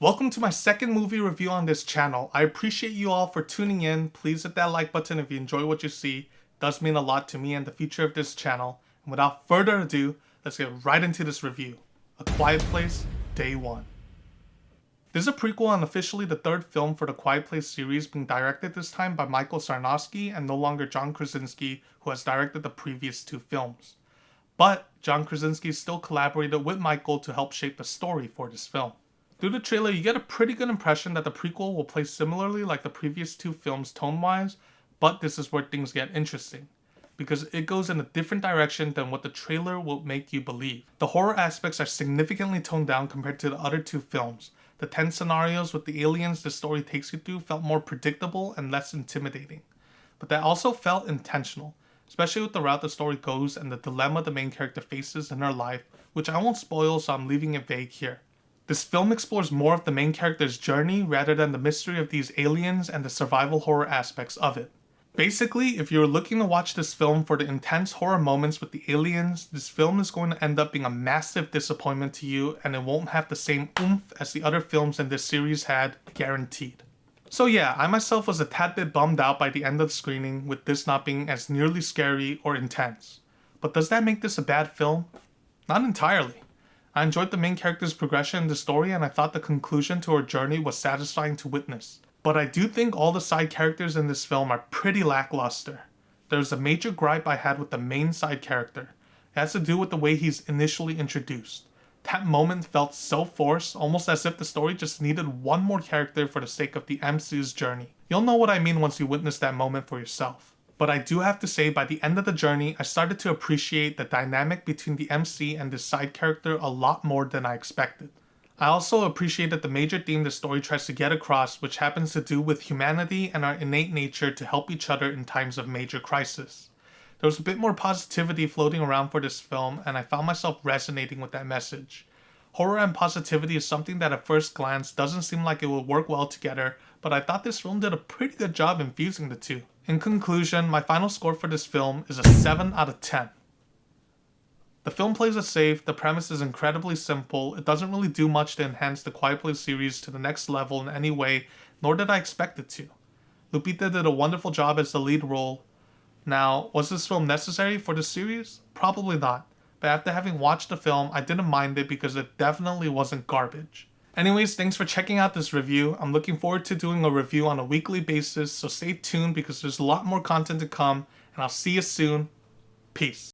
Welcome to my second movie review on this channel. I appreciate you all for tuning in. Please hit that like button if you enjoy what you see. It does mean a lot to me and the future of this channel. And without further ado, let's get right into this review. A Quiet Place, Day 1. This is a prequel and officially the third film for the Quiet Place series, being directed this time by Michael Sarnowski and no longer John Krasinski, who has directed the previous two films. But John Krasinski still collaborated with Michael to help shape the story for this film. Through the trailer, you get a pretty good impression that the prequel will play similarly like the previous two films tone-wise, but this is where things get interesting, because it goes in a different direction than what the trailer will make you believe. The horror aspects are significantly toned down compared to the other two films. The tense scenarios with the aliens the story takes you through felt more predictable and less intimidating, but that also felt intentional, especially with the route the story goes and the dilemma the main character faces in her life, which I won't spoil, so I'm leaving it vague here. This film explores more of the main character's journey rather than the mystery of these aliens and the survival horror aspects of it. Basically, if you're looking to watch this film for the intense horror moments with the aliens, this film is going to end up being a massive disappointment to you, and it won't have the same oomph as the other films in this series had, guaranteed. So yeah, I myself was a tad bit bummed out by the end of the screening, with this not being as nearly scary or intense. But does that make this a bad film? Not entirely. I enjoyed the main character's progression in the story, and I thought the conclusion to her journey was satisfying to witness. But I do think all the side characters in this film are pretty lackluster. There's a major gripe I had with the main side character. It has to do with the way he's initially introduced. That moment felt so forced, almost as if the story just needed one more character for the sake of the MC's journey. You'll know what I mean once you witness that moment for yourself. But I do have to say, by the end of the journey, I started to appreciate the dynamic between the MC and this side character a lot more than I expected. I also appreciated the major theme the story tries to get across, which happens to do with humanity and our innate nature to help each other in times of major crisis. There was a bit more positivity floating around for this film, and I found myself resonating with that message. Horror and positivity is something that at first glance doesn't seem like it would work well together, but I thought this film did a pretty good job in fusing the two. In conclusion, my final score for this film is a 7 out of 10. The film plays it safe, the premise is incredibly simple, it doesn't really do much to enhance the Quiet Place series to the next level in any way, nor did I expect it to. Lupita did a wonderful job as the lead role. Now, was this film necessary for the series? Probably not, but after having watched the film, I didn't mind it because it definitely wasn't garbage. Anyways, thanks for checking out this review. I'm looking forward to doing a review on a weekly basis, so stay tuned because there's a lot more content to come, and I'll see you soon. Peace.